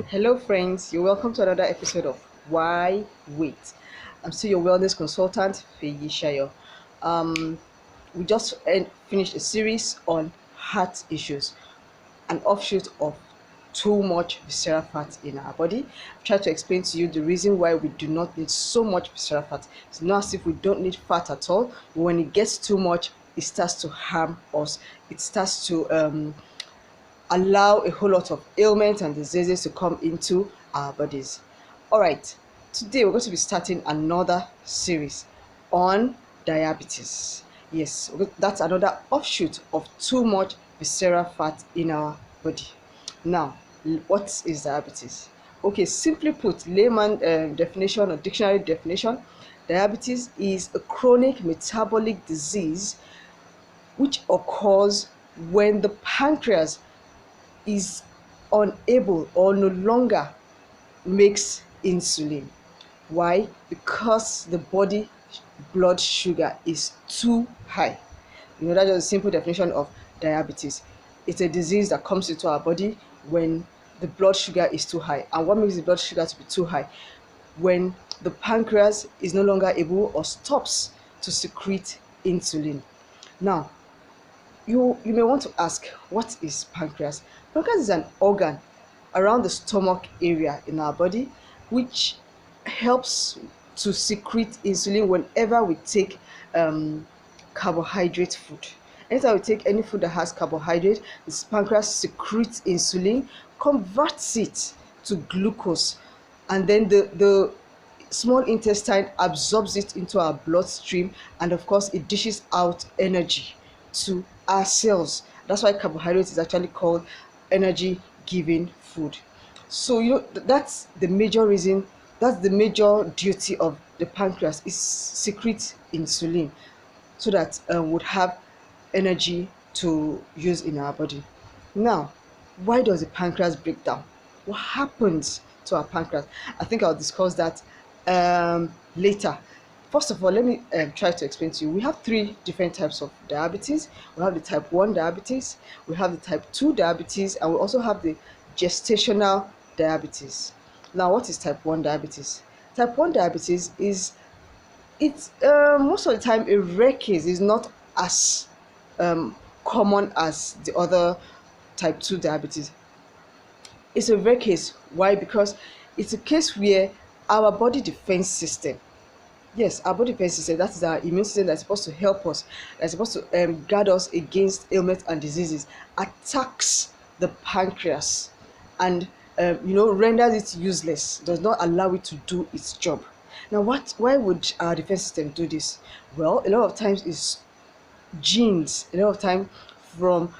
Hello, friends. You're welcome to another episode of Why Wait. I'm still your wellness consultant, Feyi Shayo. Um, we just finished a series on heart issues, an offshoot of too much visceral fat in our body. I've tried to explain to you the reason why we do not need so much visceral fat. It's not as if we don't need fat at all, but when it gets too much, it starts to harm us. It starts to allow a whole lot of ailments and diseases to come into our bodies. All right, today we're going to be starting another series on diabetes. Yes, that's another offshoot of too much visceral fat in our body. Now, what is diabetes? Okay, simply put, layman definition or dictionary definition, diabetes is a chronic metabolic disease which occurs when the pancreas is unable or no longer makes insulin. Why? Because the body blood sugar is too high. That's just a simple definition of diabetes. It's a disease that comes into our body when the blood sugar is too high. And what makes the blood sugar to be too high? When the pancreas is no longer able or stops to secrete insulin. Now, you may want to ask, what is pancreas? Pancreas is an organ around the stomach area in our body which helps to secrete insulin whenever we take carbohydrate food. Anytime we take any food that has carbohydrate, the pancreas secretes insulin, converts it to glucose, and then the small intestine absorbs it into our bloodstream, and of course it dishes out energy to our cells. That's why carbohydrate is actually called energy giving food. So that's the major reason, that's the major duty of the pancreas, is secrete insulin so that would have energy to use in our body. Now, why does the pancreas break down? What happens to our pancreas? I think I'll discuss that later. First of all, let me try to explain to you. We have three different types of diabetes. We have the type 1 diabetes, we have the type 2 diabetes, and we also have the gestational diabetes. Now, what is type 1 diabetes? Type 1 diabetes is, it's most of the time a rare case. It's not as common as the other type 2 diabetes. It's a rare case. Why? Because it's a case where our body defense system, yes, our body defense system, that is our immune system that's supposed to help us, that's supposed to guard us against ailments and diseases, attacks the pancreas and renders it useless, does not allow it to do its job. Now, why would our defense system do this? Well, a lot of times it's genes, a lot of time from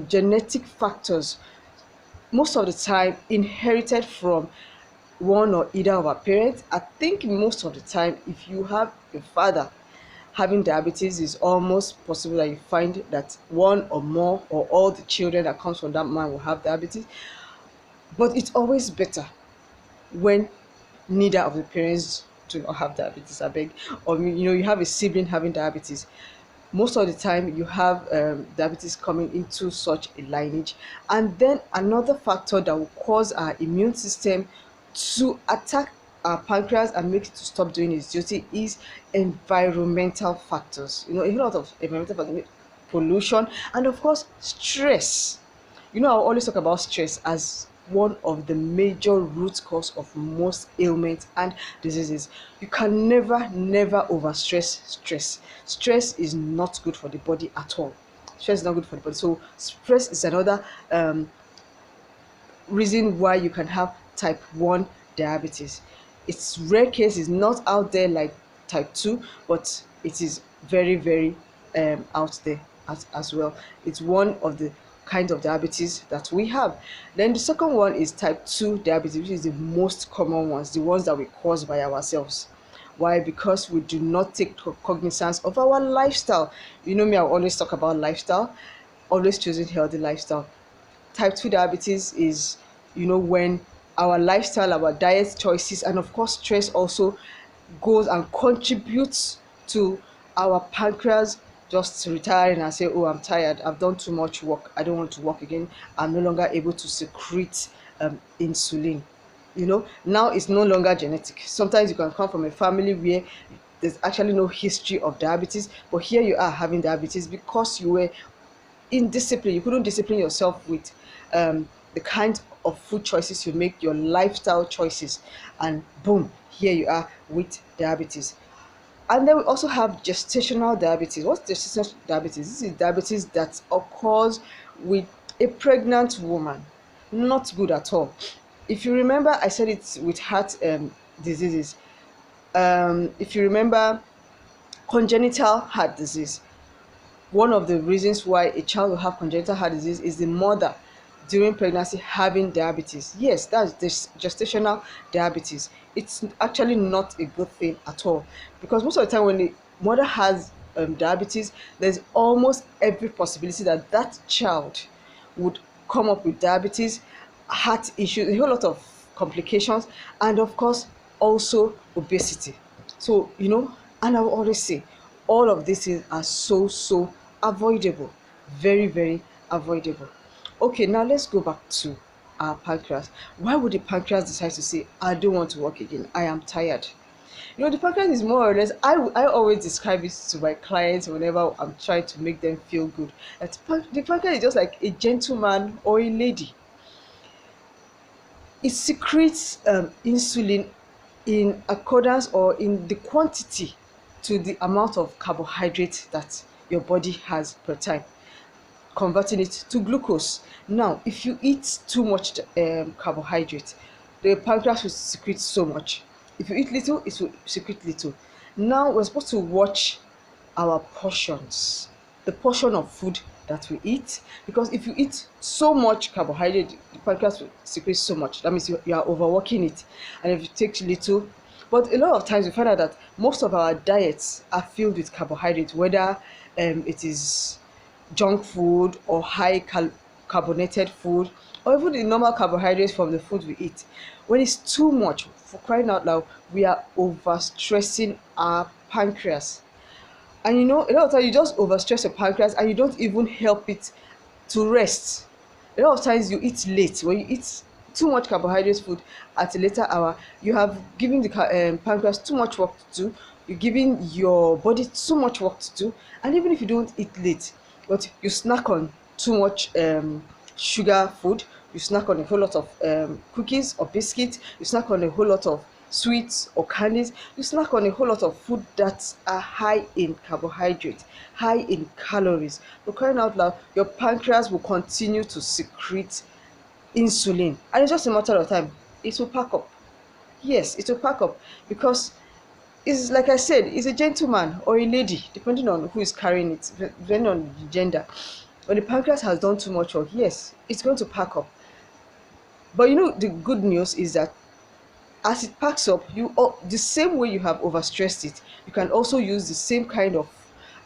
genetic factors, most of the time inherited from one or either of our parents. I think most of the time, if you have a father having diabetes, it's almost possible that you find that one or more or all the children that comes from that man will have diabetes. But it's always better when neither of the parents do not have diabetes, I beg, or you have a sibling having diabetes. Most of the time you have diabetes coming into such a lineage. And then another factor that will cause our immune system to attack our pancreas and make it to stop doing its duty is environmental factors. A lot of environmental factors, pollution, and of course stress. I always talk about stress as one of the major root cause of most ailments and diseases. You can never overstress stress. Stress is not good for the body at all. Stress is not good for the body. So stress is another reason why you can have type 1 diabetes. It's rare case, is not out there like type 2, but it is very out there as well. It's one of the kind of diabetes that we have. Then the second one is type 2 diabetes, which is the most common ones, the ones that we cause by ourselves. Why? Because we do not take cognizance of our lifestyle. Me, I always talk about lifestyle, always choosing healthy lifestyle. Type 2 diabetes is, when our lifestyle, our diet choices, and of course stress also goes and contributes to our pancreas just retiring and say, oh, I'm tired, I've done too much work, I don't want to work again, I'm no longer able to secrete insulin. Now it's no longer genetic. Sometimes you can come from a family where there's actually no history of diabetes, but here you are having diabetes because you were indiscipline. You couldn't discipline yourself with the kind of food choices you make, your lifestyle choices, and boom, here you are with diabetes. And then we also have gestational diabetes. What's gestational diabetes? This is diabetes that occurs with a pregnant woman. Not good at all. If you remember, I said it's with heart diseases. If you remember, congenital heart disease, one of the reasons why a child will have congenital heart disease is the mother during pregnancy having diabetes. Yes, that's this gestational diabetes. It's actually not a good thing at all, because most of the time when the mother has diabetes, there's almost every possibility that that child would come up with diabetes, heart issues, a whole lot of complications, and of course also obesity. So, and I will always say, all of these things are so avoidable, very, very avoidable. Okay, now let's go back to our pancreas. Why would the pancreas decide to say, I don't want to work again, I am tired? The pancreas is more or less, I always describe it to my clients whenever I'm trying to make them feel good. The pancreas is just like a gentleman or a lady. It secretes insulin in accordance or in the quantity to the amount of carbohydrate that your body has per time, converting it to glucose. Now, if you eat too much carbohydrate, the pancreas will secrete so much. If you eat little, it will secrete little. Now, we're supposed to watch our portions, the portion of food that we eat, because if you eat so much carbohydrate, the pancreas will secrete so much. That means you are overworking it. And if you take little, but a lot of times we find out that most of our diets are filled with carbohydrates, whether it is junk food or carbonated food, or even the normal carbohydrates from the food we eat. When it's too much, for crying out loud, we are overstressing our pancreas. And a lot of times you just overstress your pancreas and you don't even help it to rest. A lot of times you eat late. When you eat too much carbohydrate food at a later hour, you have given the pancreas too much work to do. You're giving your body too much work to do. And even if you don't eat late, but you snack on too much sugar food, you snack on a whole lot of cookies or biscuits, you snack on a whole lot of sweets or candies, you snack on a whole lot of food that are high in carbohydrate, high in calories. For crying out loud, your pancreas will continue to secrete insulin, and it's just a matter of time. It will pack up. Yes, it will pack up, because it's like I said, it's a gentleman or a lady, depending on who is carrying it, depending on the gender. When the pancreas has done too much work, yes, it's going to pack up. But the good news is that as it packs up, the same way you have overstressed it, you can also use the same kind of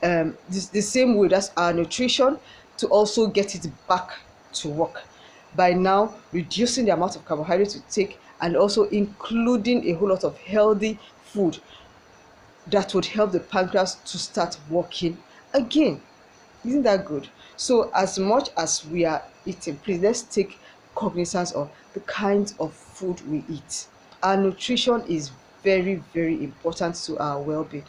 the same way, that's our nutrition, to also get it back to work by now reducing the amount of carbohydrates you take, and also including a whole lot of healthy food that would help the pancreas to start working again. Isn't that good? So as much as we are eating, please, let's take cognizance of the kinds of food we eat. Our nutrition is very, very important to our well-being.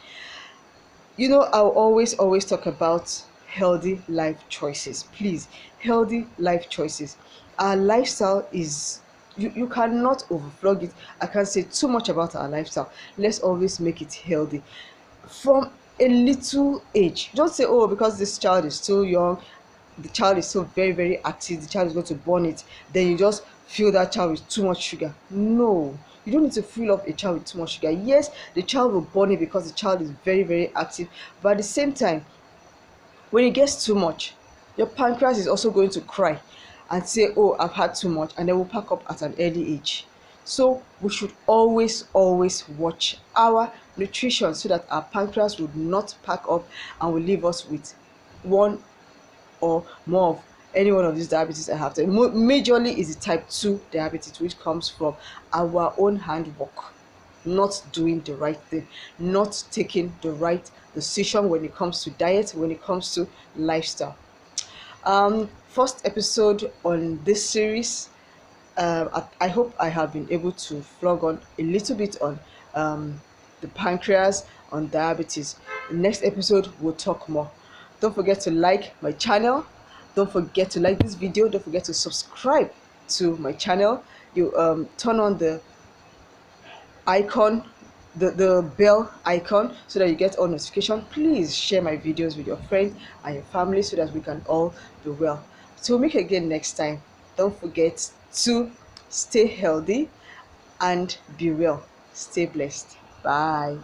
I'll always talk about healthy life choices. Please, healthy life choices. Our lifestyle is, you cannot overflog it. I can't say too much about our lifestyle. Let's always make it healthy from a little age. Don't say, oh, because this child is still young, the child is still very, very active, the child is going to born it, then you just fill that child with too much sugar. No, you don't need to fill up a child with too much sugar. Yes, the child will born it because the child is very, very active, but at the same time, when it gets too much, your pancreas is also going to cry and say, oh, I've had too much, and they will pack up at an early age. So we should always watch our nutrition so that our pancreas would not pack up and will leave us with one or more of any one of these diabetes I have. Majorly is the type 2 diabetes, which comes from our own handwork, not doing the right thing, not taking the right decision when it comes to diet, when it comes to lifestyle. First episode on this series, I hope I have been able to flog on a little bit on the pancreas, on diabetes. The next episode we'll talk more. Don't forget to like my channel. Don't forget to like this video. Don't forget to subscribe to my channel. You turn on the icon, the bell icon, so that you get all notification. Please share my videos with your friends and your family so that we can all be well. So we'll meet again next time. Don't forget to stay healthy and be well. Stay blessed. Bye.